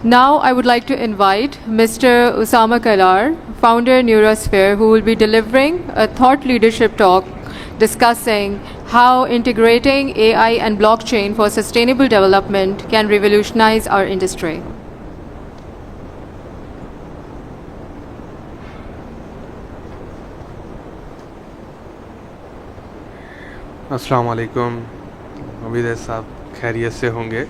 Now I would like to invite Mr. Usama Kalar, founder Neurosphere, who will be delivering a thought leadership talk discussing how integrating AI and blockchain for sustainable development can revolutionize our industry. अस्सलाम वालेकुम। उम्मीद है सब खैरियत से होंगे।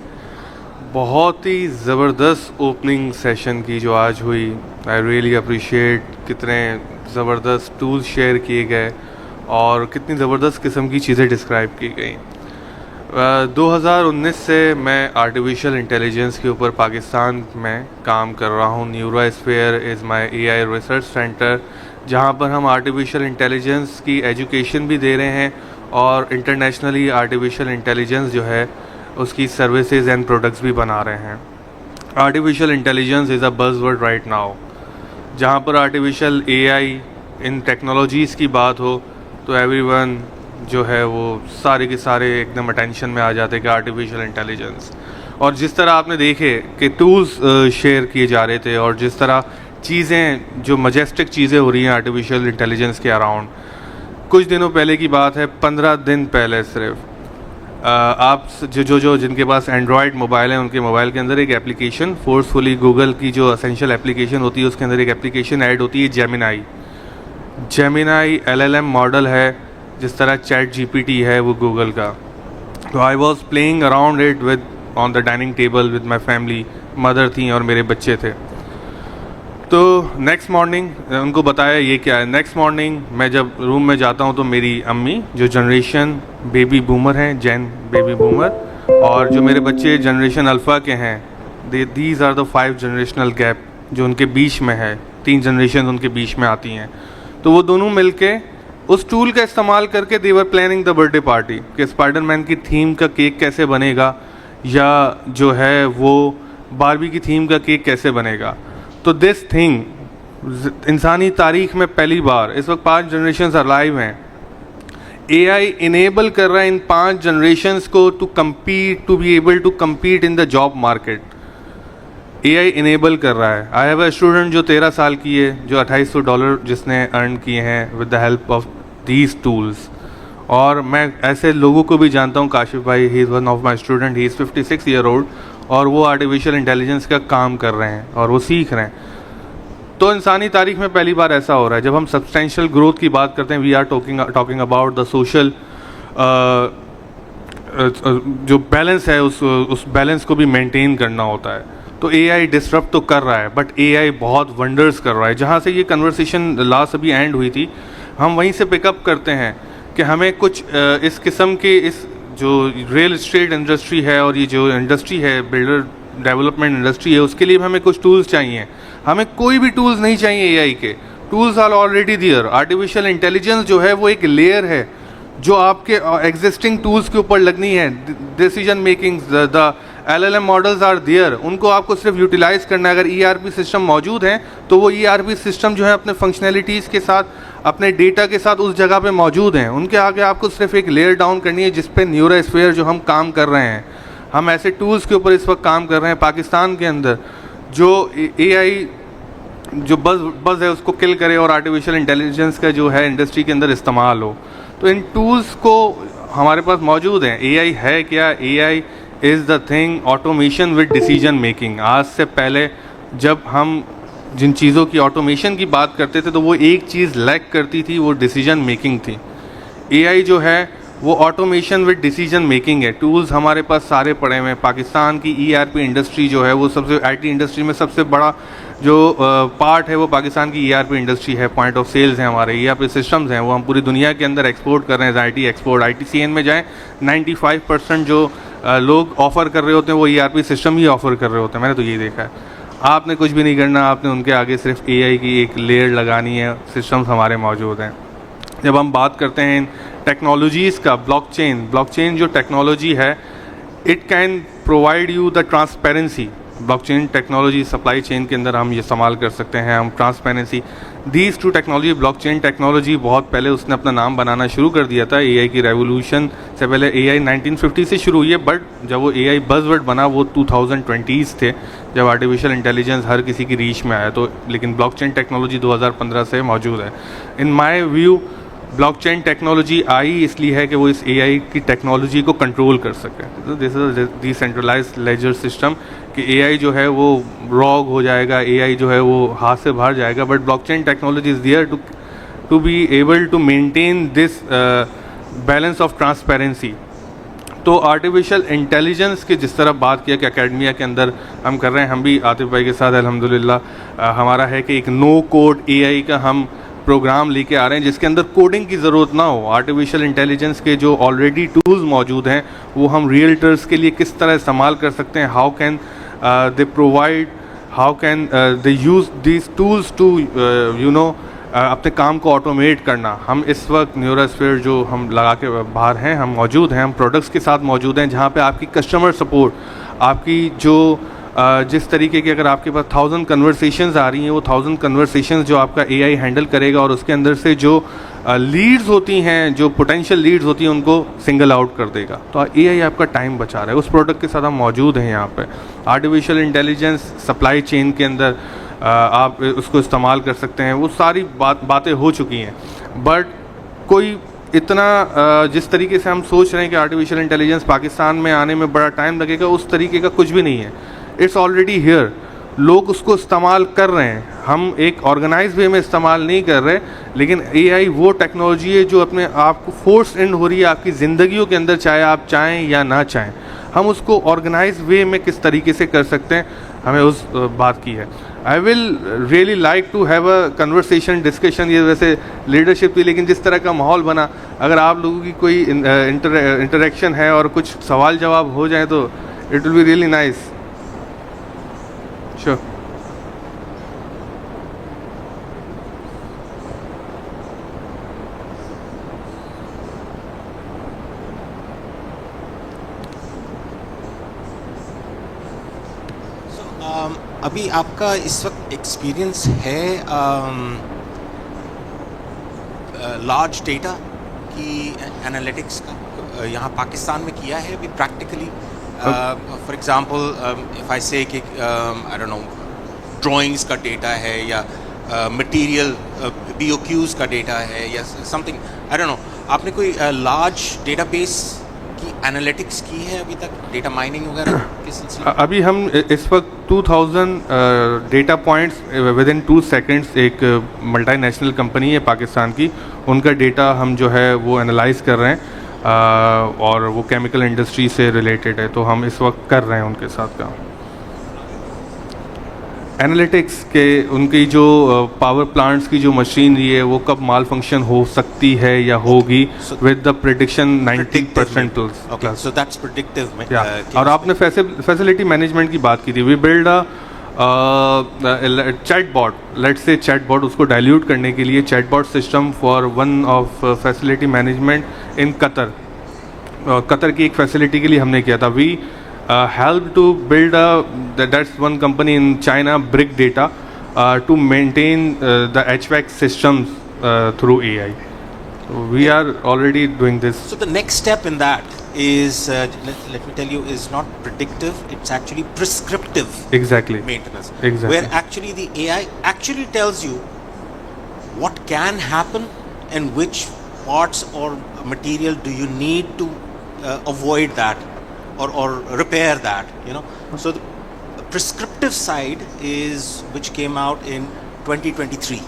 बहुत ही ज़बरदस्त ओपनिंग सेशन की जो आज हुई, आई रियली अप्रिशिएट कितने ज़बरदस्त टूल्स शेयर किए गए और कितनी ज़बरदस्त किस्म की चीज़ें डिस्क्राइब की गई। 2019 से मैं आर्टिफिशियल इंटेलिजेंस के ऊपर पाकिस्तान में काम कर रहा हूँ। Neurosphere is my AI research centre, जहाँ पर हम आर्टिफिशियल इंटेलिजेंस की एजुकेशन भी दे रहे हैं और इंटरनेशनली आर्टिफिशियल इंटेलिजेंस जो है उसकी सर्विसेज एंड प्रोडक्ट्स भी बना रहे हैं। Artificial intelligence is a buzzword right now. जहाँ पर आर्टिफिशियल एआई इन टेक्नोलॉजीज़ की बात हो तो एवरीवन जो है वो सारे के सारे एकदम अटेंशन में आ जाते हैं कि आर्टिफिशियल इंटेलिजेंस। और जिस तरह आपने देखे कि टूल्स शेयर किए जा रहे थे और जिस तरह चीज़ें जो मजेस्टिक चीज़ें हो रही हैं आर्टिफिशियल इंटेलिजेंस के अराउंड, कुछ दिनों पहले की बात है, 15 दिन पहले सिर्फ आप जो जिनके पास एंड्रॉयड मोबाइल है उनके मोबाइल के अंदर एक एप्लीकेशन फोर्सफुली, गूगल की जो असेंशियल एप्लीकेशन होती है उसके अंदर एक एप्लीकेशन ऐड होती है, जेमिनाई LLM मॉडल है, जिस तरह चैट GPT है वो गूगल का। तो I was playing around it with on the dining table with my family, mother थी और मेरे बच्चे थे। तो नेक्स्ट मॉर्निंग उनको बताया ये क्या है। नेक्स्ट मॉर्निंग मैं जब रूम में जाता हूँ तो मेरी अम्मी जो जनरेशन बेबी बूमर हैं, जैन बेबी बूमर, और जो मेरे बच्चे जनरेशन अल्फ़ा के हैं, these are the 5 generational gap जो उनके बीच में है, 3 जनरेशन उनके बीच में आती हैं। तो वो दोनों मिलके उस टूल का इस्तेमाल करके they were planning the birthday party कि स्पाइडरमैन की थीम का केक कैसे बनेगा या जो है वो बारबी की थीम का केक कैसे बनेगा। तो दिस थिंग इंसानी तारीख में पहली बार, इस वक्त 5 जनरेशन्स अलाइव हैं, एआई इनेबल कर रहा है इन 5 जनरेशन्स को to compete, to be able to compete in the job market. AI enable कर रहा है। आई हैव अ स्टूडेंट जो 13 साल की है, जो $2800 जिसने अर्न किए हैं with the help of these tools. और मैं ऐसे लोगों को भी जानता हूँ, काशिफ भाई, he is one of my student, he is 56 year old और वो आर्टिफिशियल इंटेलिजेंस का काम कर रहे हैं और वो सीख रहे हैं। तो इंसानी तारीख में पहली बार ऐसा हो रहा है। जब हम सब्सटेंशियल ग्रोथ की बात करते हैं, we are talking about the social जो बैलेंस है, उस बैलेंस को भी मेंटेन करना होता है। तो एआई डिसरप्ट तो कर रहा है, बट एआई बहुत वंडर्स कर रहा है। जहाँ से ये कन्वर्सेशन लास्ट अभी एंड हुई थी, हम वहीं से पिकअप करते हैं कि हमें कुछ इस किस्म के, इस जो रियल इस्टेट इंडस्ट्री है और ये जो इंडस्ट्री है, बिल्डर डेवलपमेंट इंडस्ट्री है, उसके लिए हमें कुछ टूल्स चाहिए। हमें कोई भी टूल्स नहीं चाहिए एआई के, tools are already there. Artificial intelligence जो है वो एक लेयर है जो आपके एग्जिस्टिंग टूल्स के ऊपर लगनी है। Decision making, the LLM models are there, उनको आपको सिर्फ यूटिलाइज करना है। अगर ERP सिस्टम मौजूद है तो वो ERP सिस्टम जो है अपने फंक्शनैलिटीज़ के साथ, अपने डेटा के साथ उस जगह पे मौजूद हैं। उनके आगे आपको सिर्फ एक लेयर डाउन करनी है, जिस पे न्यूरोस्फीयर जो हम काम कर रहे हैं, हम ऐसे टूल्स के ऊपर इस वक्त काम कर रहे हैं पाकिस्तान के अंदर जो AI जो बज़ है उसको किल करे और आर्टिफिशियल इंटेलिजेंस का जो है इंडस्ट्री के अंदर इस्तेमाल हो। तो इन टूल्स को हमारे पास मौजूद हैं। AI है क्या? AI is the thing automation with decision making. आज से पहले जब हम जिन चीज़ों की ऑटोमेशन की बात करते थे तो वो एक चीज़ लैक करती थी, वो डिसीजन मेकिंग थी। AI जो है वो ऑटोमेशन विद डिसीजन मेकिंग है। टूल्स हमारे पास सारे पड़े हुए हैं। पाकिस्तान की ERP इंडस्ट्री जो है वो सबसे, IT इंडस्ट्री में सबसे बड़ा जो पार्ट है वो पाकिस्तान की ERP इंडस्ट्री है। पॉइंट ऑफ सेल्स हैं हमारे, ERP सिस्टम्स हैं, वो हम पूरी दुनिया के अंदर एक्सपोर्ट कर रहे हैं। IT एक्सपोर्ट, ITCN में जाएँ, 95% जो लोग ऑफ़र कर रहे होते हैं वो ERP सिस्टम ही ऑफ़र कर रहे होते हैं। मैंने तो यही देखा है। आपने कुछ भी नहीं करना, आपने उनके आगे सिर्फ AI की एक लेयर लगानी है। सिस्टम्स हमारे मौजूद हैं। जब हम बात करते हैं इन टेक्नोलॉजीज़ का, ब्लॉकचेन जो टेक्नोलॉजी है, it can provide you the transparency. Blockchain technology supply chain के अंदर हम ये इस्तेमाल कर सकते हैं, हम transparency these two technology, blockchain technology बहुत पहले उसने अपना नाम बनाना शुरू कर दिया था। एआई की रेवोल्यूशन से पहले एआई 1950 से शुरू हुई है, बट जब वो एआई बज़वर्ड बना वो 2020s थे, जब आर्टिफिशियल इंटेलिजेंस हर किसी की रीच में आया। तो लेकिन ब्लॉकचेन टेक्नोलॉजी 2015 से मौजूद है। In my view blockchain technology आई इसलिए है कि वो इस एआई की टेक्नोलॉजी को कंट्रोल कर सके। तो this is decentralised ledger system कि एआई जो है वो रॉग हो जाएगा, एआई जो है वो हाथ से बाहर जाएगा, but blockchain technology is there to be able to maintain this balance of transparency. तो आर्टिफिशियल इंटेलिजेंस की जिस तरह बात किया कि एकेडमिया के अंदर हम कर रहे हैं, हम भी आतिफ भाई के साथ अल्हम्दुलिल्लाह हमारा है कि एक नो कोड एआई का हम प्रोग्राम लेके आ रहे हैं जिसके अंदर कोडिंग की ज़रूरत ना हो। आर्टिफिशियल इंटेलिजेंस के जो ऑलरेडी टूल्स मौजूद हैं वो हम रियल्टर्स के लिए किस तरह इस्तेमाल कर सकते हैं, how can they provide, how can they use these tools to अपने काम को ऑटोमेट करना। हम इस वक्त न्यूरोस्फीयर जो हम लगा के बाहर हैं, हम मौजूद हैं, हम प्रोडक्ट्स के साथ मौजूद हैं जहाँ पे आपकी कस्टमर सपोर्ट, आपकी जो जिस तरीके की अगर आपके पास 1000 कन्वर्सेशंस आ रही हैं, वो 1000 कन्वर्सेशंस जो आपका एआई हैंडल करेगा और उसके अंदर से जो लीड्स होती हैं, जो पोटेंशियल लीड्स होती हैं, उनको सिंगल आउट कर देगा। तो एआई आपका टाइम बचा रहा है। उस प्रोडक्ट के साथ हम मौजूद हैं यहाँ पे। आर्टिफिशियल इंटेलिजेंस सप्लाई चेन के अंदर आप उसको इस्तेमाल कर सकते हैं। वो सारी बातें हो चुकी हैं, बट कोई इतना जिस तरीके से हम सोच रहे हैं कि आर्टिफिशियल इंटेलिजेंस पाकिस्तान में आने में बड़ा टाइम लगेगा, उस तरीके का कुछ भी नहीं है। इट्स ऑलरेडी हियर, लोग उसको इस्तेमाल कर रहे हैं। हम एक ऑर्गेनाइज वे में इस्तेमाल नहीं कर रहे, लेकिन एआई वो टेक्नोलॉजी है जो अपने आप को फोर्स इन हो रही है आपकी ज़िंदगियों के अंदर, चाहे आप चाहें या ना चाहें। हम उसको ऑर्गेनाइज वे में किस तरीके से कर सकते हैं, हमें उस बात की है। I will really like to have a conversation discussion. ये वैसे लीडरशिप थी, लेकिन जिस तरह का माहौल बना, अगर आप लोगों की कोई इंटरेक्शन है और कुछ सवाल जवाब हो जाए तो it will be really nice. Sure. अभी आपका इस वक्त एक्सपीरियंस है लार्ज डेटा की एनालिटिक्स का यहाँ पाकिस्तान में किया है अभी practically? For example if I से कि आई डोंट नो ड्राइंग्स का डेटा है या मटेरियल BOQs का डेटा है या समथिंग, आई डोंट नो, आपने कोई लार्ज डेटाबेस की एनालिटिक्स की है अभी तक, डेटा माइनिंग वगैरह के सिलसिले? अभी हम इस वक्त 2000 data points with in 2 seconds, एक मल्टीनेशनल कंपनी है पाकिस्तान की, उनका डेटा हम जो है वो एनालाइज कर रहे हैं और वो केमिकल इंडस्ट्री से रिलेटेड है, तो हम इस वक्त कर रहे हैं उनके साथ काम। एनालिटिक्स के उनकी जो पावर प्लांट्स की जो मशीनरी है वो कब माल फंक्शन हो सकती है या होगी, with the prediction 90% tools. Okay, so that's predictive. और आपने फैसिलिटी मैनेजमेंट की बात की थी। We build a chatbot, let's say chatbot, उसको डाइल्यूट करने के लिए chatbot system for one of facility management in Qatar. Qatar की एक फैसिलिटी के लिए हमने किया था। We help to build that's one company in China, Brick Data, to maintain the HVAC systems through AI. So we are already doing this. So the next step in that is let me tell you, is not predictive, it's actually prescriptive. Exactly. Maintenance. Exactly. Where actually the AI actually tells you what can happen and which parts or material do you need to avoid that or repair that, you know. So the prescriptive side is which came out in 2023.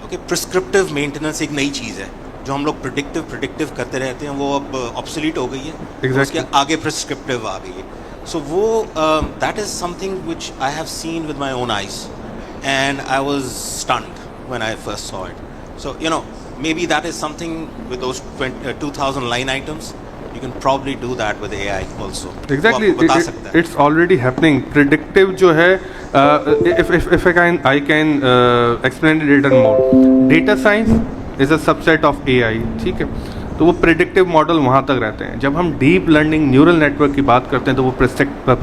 Okay, prescriptive maintenance एक नई चीज़ है जो हम लोग predictive करते रहते हैं, वो अब obsolete हो गई है। Exactly. उसके आगे prescriptive आ गई है। So वो that is something which I have seen with my own eyes and I was stunned when I first saw it. So you know, maybe that is something with those 2000 line items. You can probably do that with AI also. Exactly, it's already happening. Predictive जो है, if I can explain it a little more. Data science is a subset of AI, ठीक है? तो वो predictive model वहाँ तक रहते हैं। जब हम deep learning neural network की बात करते हैं तो वो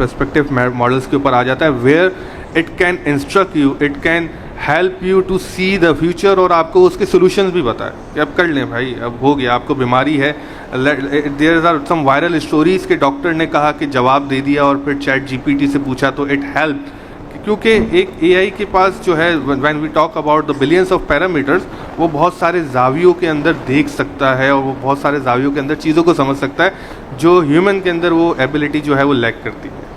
perspective models के ऊपर आ जाता है, where it can instruct you, it can help you to see the future और आपको उसके सोल्यूशंस भी बताए कि अब कर लें भाई, अब हो गया, आपको बीमारी है। There are some viral stories के डॉक्टर ने कहा कि जवाब दे दिया और फिर चैट जीपीटी से पूछा तो इट हेल्प, क्योंकि एक एआई के पास जो है, when we talk about the billions of parameters, वो बहुत सारे जावियों के अंदर देख सकता है और वो बहुत सारे जावियों के अंदर चीज़ों को समझ सकता है जो ह्यूमन के अंदर वो एबिलिटी जो है वो लैक करती है।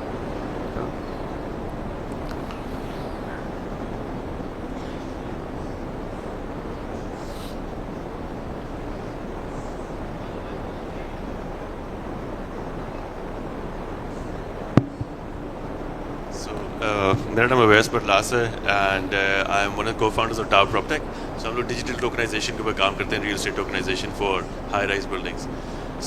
मेरा नाम अवैस बटलास है and I am one of co-founders of Tower Proptech. So हम लोग डिजिटल टोकनाइजेशन के ऊपर काम करते हैं, real estate tokenization for high rise buildings.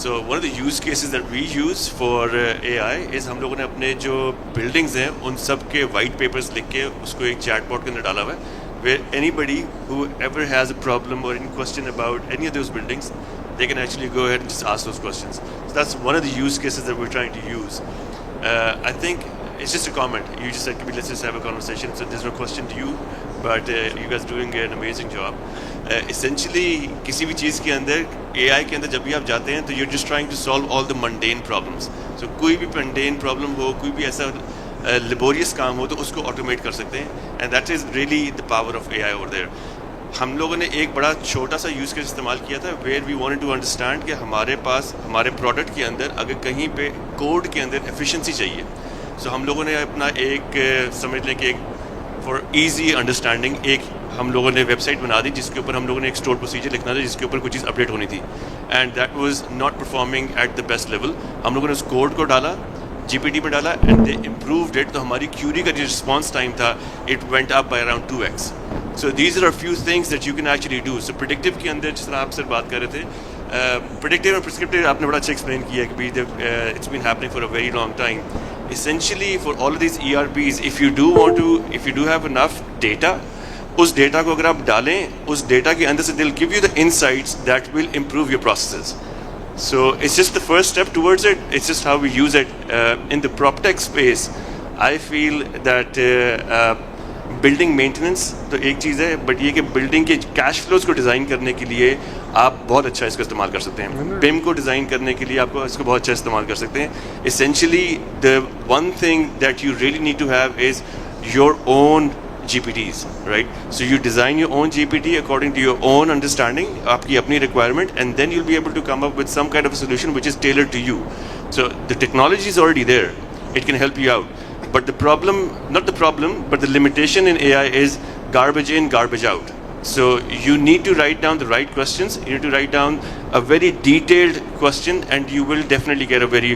So one of the use cases that we use for AI is हम लोगों ने अपने जो बिल्डिंग्स हैं उन सब के वाइट पेपर्स लिख के उसको एक चैटबॉट के अंदर डाला हुआ है, where anybody who ever has a problem or any question about any of those buildings, they can actually go ahead and just ask those questions. So that's one of the use cases that we're trying to use. I think it's just a comment. You just said, let's just have a conversation. So there's no question to you, but you guys are doing an amazing job. Essentially, किसी भी चीज़ के अंदर AI के अंदर जब भी आप जाते हैं तो you're just trying to solve all the mundane problems. So कोई भी mundane problem हो, कोई भी ऐसा लेबोरियस काम हो तो उसको ऑटोमेट कर सकते हैं, and that is really the power of AI over there. हम लोगों ने एक बड़ा छोटा सा यूज़ केस इस्तेमाल किया था where we wanted to understand कि हमारे पास हमारे प्रोडक्ट के अंदर अगर कहीं पे कोड के अंदर एफिशिएंसी चाहिए, सो हम लोगों ने अपना एक समझ लें कि एक फॉर ईजी अंडरस्टैंडिंग एक हम लोगों ने वेबसाइट बना दी जिसके ऊपर हम लोगों ने एक स्टोर प्रोसीजर लिखना था जिसके ऊपर कुछ चीज़ अपडेट होनी थी, and that was not performing at the best level. हम लोगों ने उस कोड को डाला, GPT में डाला, एंड दे इम्प्रूव्ड इट, तो हमारी क्यूरी का जो रिस्पॉन्स टाइम था it went up by around 2x। So these are few things that you can actually do. So predictive के अंदर जिस तरह आप सर बात कर रहे थे, प्रेडिक्टिव और प्रिस्क्रिप्टिव आपने बड़ा अच्छा एक्सप्लेन किया कि it's been happening for a very long time. Essentially for all of these ERPs, if you do have enough data, उस डेटा को अगर आप डालें, उस डेटा के अंदर से they'll give you the insights that will improve your processes. So it's just the first step towards it. It's just how we use it in the PropTech space. I feel that building maintenance तो एक चीज़ है, but ये कि building के cash flows को design करने के लिए आप बहुत अच्छा इसका इस्तेमाल कर सकते हैं। बिम को डिज़ाइन करने के लिए आपको इसको बहुत अच्छा इस्तेमाल कर सकते हैं। Essentially the one thing that you really need to have is your own GPTs, right? So you design your own GPT according to your own understanding, आपकी अपनी requirement, and then you'll be able to come up with some kind of a solution which is tailored to you. So the technology is already there. It can help you out. But the problem, not the problem, but the limitation in AI is garbage in, garbage out. So you need to write down the right questions. You need to write down a very detailed question, and you will definitely get a very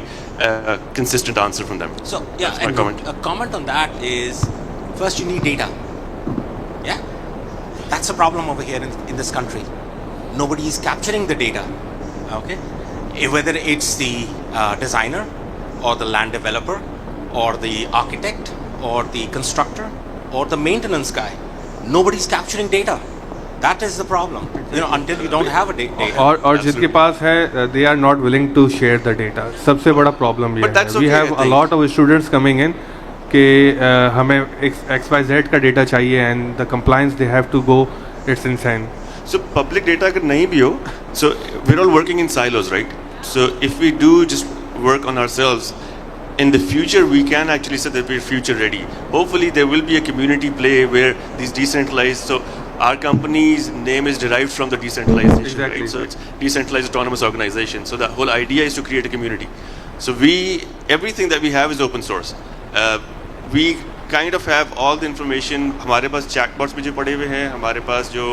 consistent answer from them. So yeah, that's my comment. A comment on that is, first you need data. Yeah, that's a problem over here in this country. Nobody is capturing the data. Okay, whether it's the designer or the land developer or the architect or the constructor or the maintenance guy, nobody's capturing data. That is the problem. You know, until you don't have a data. और जिनके पास है, they are not willing to share the data. सबसे बड़ा problem ये है. We have a lot of students coming in कि हमें XYZ का डेटा चाहिए, and the compliance they have to go, it's insane. So public data अगर नहीं भी हो, so we're all working in silos, right? So if we do just work on ourselves, in the future we can actually say that we're future ready. Hopefully there will be a community play where these decentralized, so our company's name is derived from the decentralization, exactly, right? So it's decentralized autonomous organization. So the whole idea is to create a community. So everything that we have is open source. We kind of have all the information. हमारे पास chatbots भी जो पड़े हुए हैं, हमारे पास जो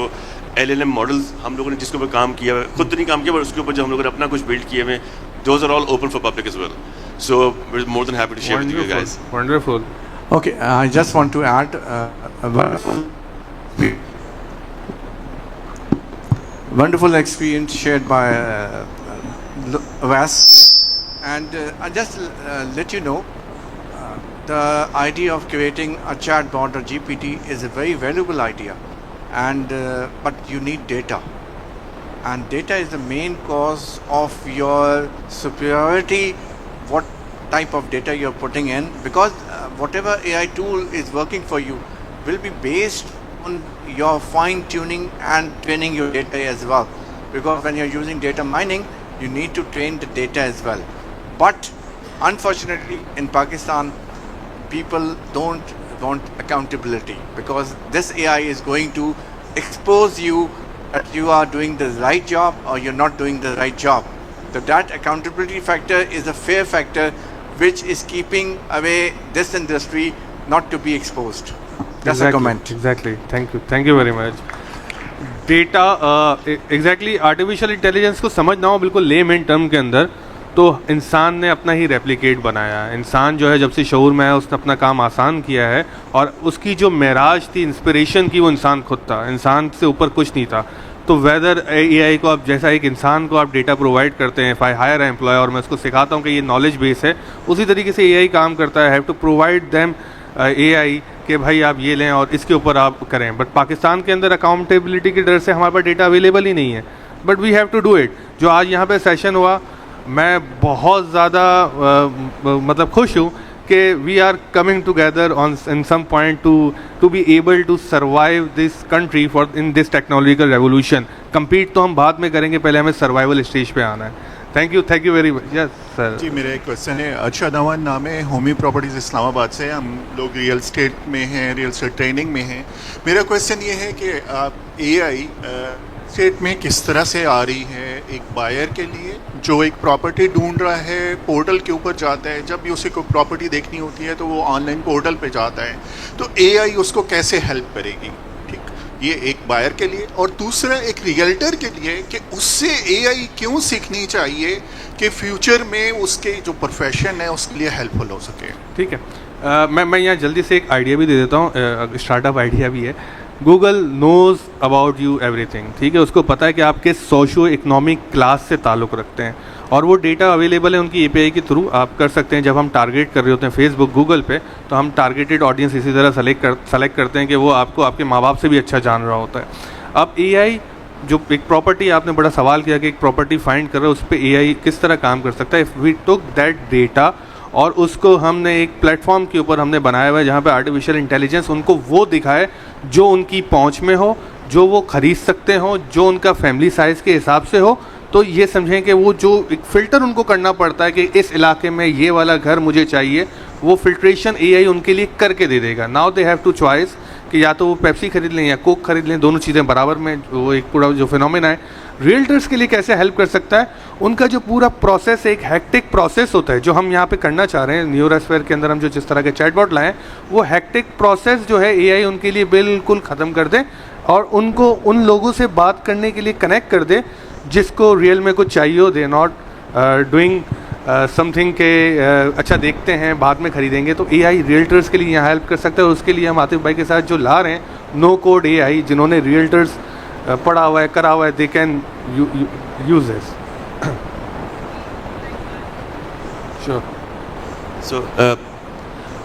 LLM models हम लोगों ने जिसके ऊपर काम किया, खुद तो नहीं काम किया, पर उसके ऊपर जो हम लोगों ने अपना कुछ बिल्ड किए हुए, those are all open for public as well. So we're more than happy to share with you guys. Wonderful. Okay, I just want to add a wonderful experience shared by Vas, and I just let you know the idea of creating a chatbot or GPT is a very valuable idea, and but you need data, and data is the main cause of your superiority. What type of data you're putting in, because whatever AI tool is working for you will be based on your fine tuning and training your data as well. Because when you're using data mining, you need to train the data as well. But unfortunately, in Pakistan, people don't want accountability, because this AI is going to expose you that you are doing the right job or you're not doing the right job. So that accountability factor is a fair factor which is keeping away this industry not to be exposed. That's a comment. Exactly. Thank you very much. Data exactly artificial intelligence को समझना हो बिल्कुल layman term के अंदर, तो इंसान ने अपना ही रेप्लिकेट बनाया है. इंसान जो है जब से शऊर में है उसने अपना काम आसान किया है, और उसकी जो मेराज थी, इंस्पिरेशन की, वो इंसान खुद था. इंसान से ऊपर कुछ नहीं था. तो वेदर एआई को आप जैसा एक इंसान को आप डेटा प्रोवाइड करते हैं, इफ आई हायर एम्प्लॉय और मैं उसको सिखाता हूँ कि ये नॉलेज बेस है, उसी तरीके से एआई काम करता है. Have to provide them AI कि भाई आप ये लें और इसके ऊपर आप करें. बट पाकिस्तान के अंदर अकाउंटेबिलिटी के डर से हमारे पास डेटा अवेलेबल ही नहीं है. But we have to do it. जो आज यहाँ पे सेशन हुआ, मैं बहुत ज़्यादा मतलब खुश हूँ कि we are coming together on in some point to be able to survive this country for in this technological revolution. Compete तो हम बाद में करेंगे, पहले हमें सर्वाइवल स्टेज पे आना है. Thank you very much. Yes sir. जी, मेरा एक क्वेश्चन है. अच्छा नवान नाम है, होमी प्रॉपर्टीज़ इस्लामाबाद से. हम लोग रियल स्टेट में हैं, रियल स्टेट ट्रेनिंग में हैं. मेरा क्वेश्चन ये है कि आप एआई स्टेट में किस तरह से आ रही है एक बायर के लिए जो एक प्रॉपर्टी ढूंढ रहा है, पोर्टल के ऊपर जाता है, जब भी उसे कोई प्रॉपर्टी देखनी होती है तो वो ऑनलाइन पोर्टल पे जाता है, तो एआई उसको कैसे हेल्प करेगी? ठीक, ये एक बायर के लिए. और दूसरा एक रियल्टर के लिए कि उससे एआई क्यों सीखनी चाहिए कि फ्यूचर में उसके जो प्रोफेशन है उसके लिए हेल्पफुल हो सके. ठीक है. मैं यहाँ जल्दी से एक आइडिया भी दे देता हूँ, स्टार्टअप आइडिया भी है. Google knows about you everything. ठीक है, उसको पता है कि आप किस सोशो इकोनॉमिक क्लास से ताल्लुक़ रखते हैं, और वो डेटा अवेलेबल है उनकी एपीआई के थ्रू. आप कर सकते हैं. जब हम टारगेट कर रहे होते हैं फेसबुक, गूगल पे, तो हम टारगेटेड ऑडियंस इसी तरह सेलेक्ट करते हैं कि वो आपको आपके माँ बाप से भी अच्छा जान रहा होता है. अब एआई जो एक प्रॉपर्टी, आपने बड़ा सवाल किया कि एक प्रॉपर्टी फाइंड कर रहा है, उस पर एआई किस तरह काम कर सकता है. If we took that data और उसको हमने एक प्लेटफॉर्म के ऊपर हमने बनाया हुआ है जहाँ पे आर्टिफिशियल इंटेलिजेंस उनको वो दिखाए जो उनकी पहुँच में हो, जो वो ख़रीद सकते हो, जो उनका फैमिली साइज़ के हिसाब से हो. तो ये समझें कि वो जो एक फ़िल्टर उनको करना पड़ता है कि इस इलाके में ये वाला घर मुझे चाहिए, वो फिल्ट्रेशन एआई उनके लिए करके दे देगा. Now they have two choice कि या तो वो पेप्सी खरीद लें या कोक खरीद लें, दोनों चीज़ें बराबर में. वो एक पूरा जो फिनोमेना है, रियल्टर्स के लिए कैसे हेल्प कर सकता है. उनका जो पूरा प्रोसेस एक हेक्टिक प्रोसेस होता है, जो हम यहाँ पे करना चाह रहे हैं न्यूरोस्फीयर के अंदर, हम जो जिस तरह के चैटबॉट लाएं, वो हेक्टिक प्रोसेस जो है एआई उनके लिए बिल्कुल ख़त्म कर दे और उनको उन लोगों से बात करने के लिए कनेक्ट कर दे जिसको रियल में कुछ चाहिए हो. दे नॉट डूइंग समथिंग के अच्छा देखते हैं बाद में खरीदेंगे. तो एआई रियल्टर्स के लिए यहाँ हेल्प कर सकता है. उसके लिए हम आतिफ भाई के साथ जो ला रहे हैं, नो कोड एआई, जिन्होंने रियल्टर्स पढ़ा हुआ है, करा हुआ है, they can use this. Sure. So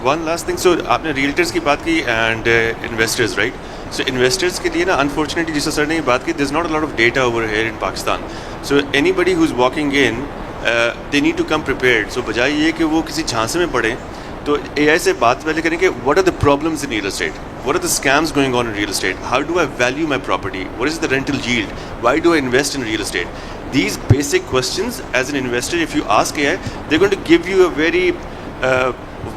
one last thing. So आपने रियल्टर्स की बात की and investors, right? So investors के लिए ना, अनफॉर्चुनेटली जिस सर ने ये बात की, there is not a lot of data over here in Pakistan. So anybody who is walking in, they need to come prepared. So बजाय ये कि वो किसी झांसे में पड़े, तो एआई से बात पहले करेंगे, what are the problems in real estate, what are the scams going on in real estate, how do I value my property, what is the rental yield, why do I invest in real estate. These basic questions, as an investor, if you ask AI, they're going to give you a very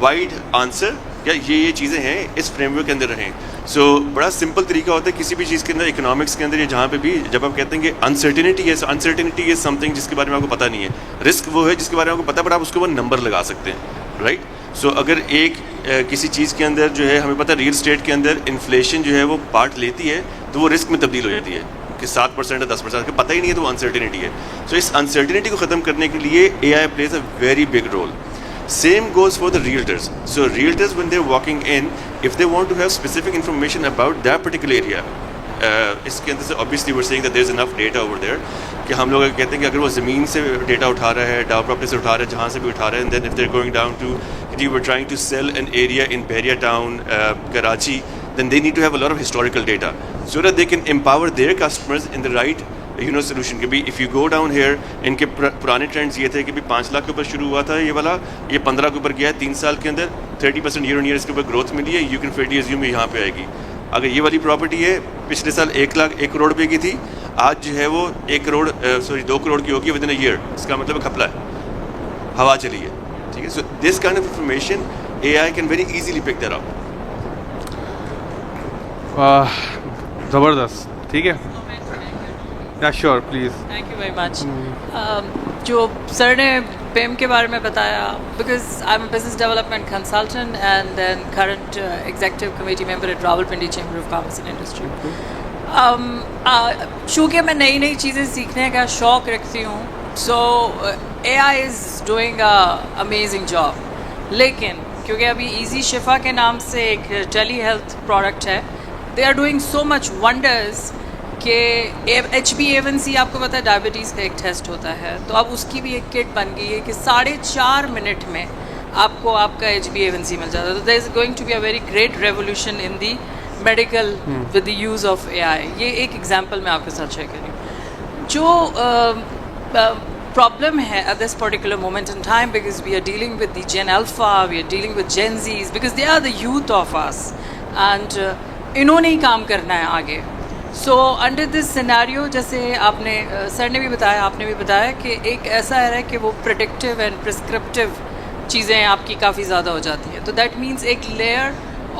wide answer. क्या ये चीज़ें हैं, इस framework के अंदर रहें. सो बड़ा simple तरीका होता है किसी भी चीज़ के अंदर, इकोनॉमिक्स के अंदर या जहाँ पे भी, जब आप कहते हैं कि अनसर्टेनिटी है, अनसर्टेनिटी इज समथिंग जिसके बारे में आपको पता नहीं है. रिस्क वो है जिसके बारे में आपको पता है, पर आप उसके ऊपर नंबर लगा सकते हैं, राइट? सो अगर एक किसी चीज़ के अंदर जो है, हमें पता है रियल एस्टेट के अंदर इन्फ्लेशन जो है वो पार्ट लेती है, तो वो रिस्क में तब्दील हो जाती है कि 7% या 10%, पता ही नहीं है, तो वो अनसर्टेनिटी है. सो इस अनसर्टेनिटी को ख़त्म करने के लिए AI plays a very big role. Same goes for the realtors. So realtors, when they're walking in, if they want to have specific information about that particular area, इसके अंदर से obviously we're saying that there's enough data over there, कि हम लोग कहते हैं कि अगर वो ज़मीन से डेटा उठा रहा है, डाउ प्रॉपर्टी से उठा रहा है, जहाँ से भी उठा रहा है, and then if they're going down to, you were trying to sell an area in Bahria town, Karachi, then they need to have a lot of historical data so that they can empower their customers in the right solution. कि भी if you go down here, इनके पुराने trends ये थे कि भी 5 लाख के ऊपर शुरू हुआ था ये वाला, ये 15 के ऊपर गया है 3 साल के अंदर, 30% ईयर ऑन ईयर इसके ऊपर ग्रोथ मिली है, यू कैन फेटी एज्यूम यहाँ पे आएगी. अगर ये वाली प्रॉपर्टी है पिछले साल 1 करोड़ रुपए की थी, आज जो है वो 2 करोड़ की होगी विद इन अ ईयर, इसका मतलब खपला है, हवा चली है, ठीक है। So this kind of information AI can very easily pick that up. ज़बरदस्त, ठीक है, yeah sure please. Thank you very much. जो सर ने BIM के बारे में बताया, because I am business development consultant and then current executive committee member at Rawalpindi chamber of commerce and industry. चूँकि मैं नई नई चीज़ें सीखने का शौक़ रखती हूँ, सो AI is doing a amazing job, लेकिन क्योंकि अभी इजी शिफा के नाम से एक टेली हेल्थ प्रोडक्ट है, they are doing so much wonders कि HbA1c आपको पता है डायबिटीज़ का एक टेस्ट होता है, तो अब उसकी भी एक किट बन गई है कि 4.5 मिनट में आपको आपका HbA1c मिल जाता है। तो there is going to be a very great revolution in the medical with the use of AI। ये एक एग्जांपल मैं आपके साथ शेयर करूँ। जो प्रॉब्लम है at this particular moment in time, because we are dealing with the Gen Alpha, we are dealing with Gen Zs, because they are the youth of us, and इन्होंने ही काम करना है आगे। सो अंडर दिस सिनेरियो, जैसे आपने sir ने भी बताया, आपने भी बताया कि एक ऐसा है कि वो प्रेडिक्टिव एंड प्रिस्क्रिप्टिव चीज़ें आपकी काफ़ी ज़्यादा हो जाती हैं, तो दैट मीन्स एक लेयर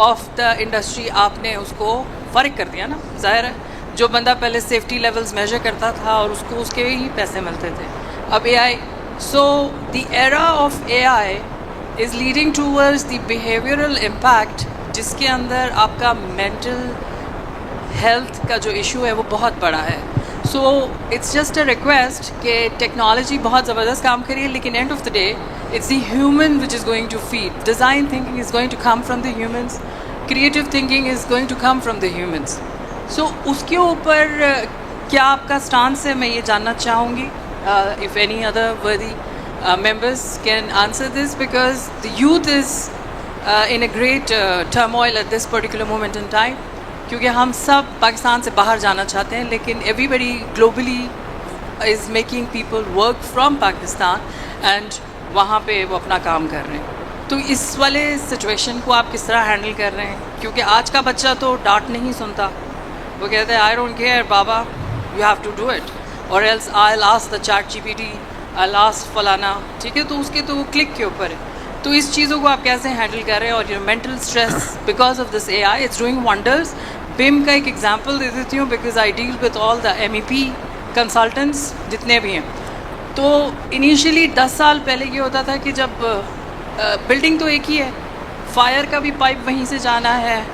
ऑफ द इंडस्ट्री आपने उसको फ़र्क कर दिया ना। ज़ाहिर है जो बंदा पहले सेफ्टी लेवल्स मेजर करता था और उसको उसके ही पैसे मिलते थे, अब AI। So the era of AI is leading towards the behavioural impact, जिसके अंदर आपका मेंटल हेल्थ का जो इशू है वो बहुत बड़ा है। So it's just a request कि टेक्नोलॉजी बहुत ज़बरदस्त काम करिए, लेकिन end of the day it's the human which is going to feed. Design thinking is going to come from the humans, creative thinking is going to come from the humans. So उसके ऊपर क्या आपका stance है, मैं ये जानना चाहूँगी। If any other वर्दी members can answer this, because the youth is in a great turmoil at this particular moment in time, क्योंकि हम सब पाकिस्तान से बाहर जाना चाहते हैं, लेकिन everybody globally is making people work from Pakistan and वहाँ पे वो अपना काम कर रहे हैं। तो इस वाले सिचुएशन को आप किस तरह हैंडल कर रहे हैं? क्योंकि आज का बच्चा तो डांट नहीं सुनता, वो कहते हैं आई डोंट केयर बाबा, you have to do it, और else I ask the ChatGPT, I ask फलाना, ठीक है, तो उसके तो वो क्लिक के ऊपर है। तो इस चीज़ों को आप कैसे हैंडल कर रहे हैं? और your mental stress because of this AI it's doing wonders. BIM का एक एग्जांपल दे देती हूँ, because I deal with all the MEP consultants जितने भी हैं। तो इनिशियली 10 साल पहले ये होता था कि जब बिल्डिंग तो एक ही है, फायर का भी पाइप वहीं से जाना है,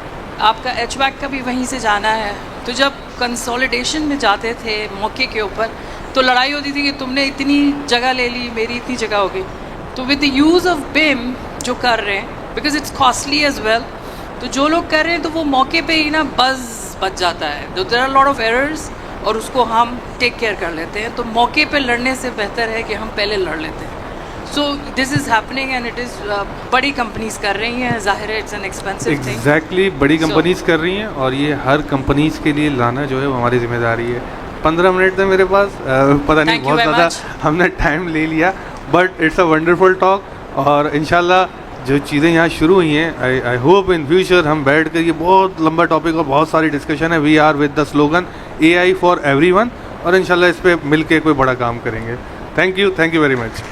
आपका HVAC का भी वहीं से जाना है, तो जब कंसोलिडेशन में जाते थे मौके के ऊपर, तो लड़ाई होती थी कि तुमने इतनी जगह ले ली, मेरी इतनी जगह हो गई। तो with the use of BIM जो कर रहे हैं, because it's costly as well, तो जो लोग कर रहे हैं तो वो मौके पे ही ना बच जाता है, तो there are lot of errors, और उसको हम टेक केयर कर लेते हैं। तो मौके पे लड़ने से बेहतर है कि हम पहले लड़ लेते हैं। So this is happening and it is बड़ी कंपनीज कर रही हैं, जाहिर है it's an expensive thing. Exactly, बड़ी कंपनीज कर रही हैं, और ये हर कंपनीज के लिए लाना जो है वो हमारी जिम्मेदारी है। 15 मिनट थे मेरे पास, पता नहीं बहुत ज़्यादा हमने टाइम ले लिया, but it's a wonderful talk. और इंशाल्लाह जो चीज़ें यहाँ शुरू हुई हैं, आई होप इन फ्यूचर हम बैठ कर, ये बहुत लंबा टॉपिक और बहुत सारी डिस्कशन है, we are with the slogan AI for everyone, और इंशाल्लाह इस पर मिल के कोई बड़ा काम करेंगे। Thank you very much.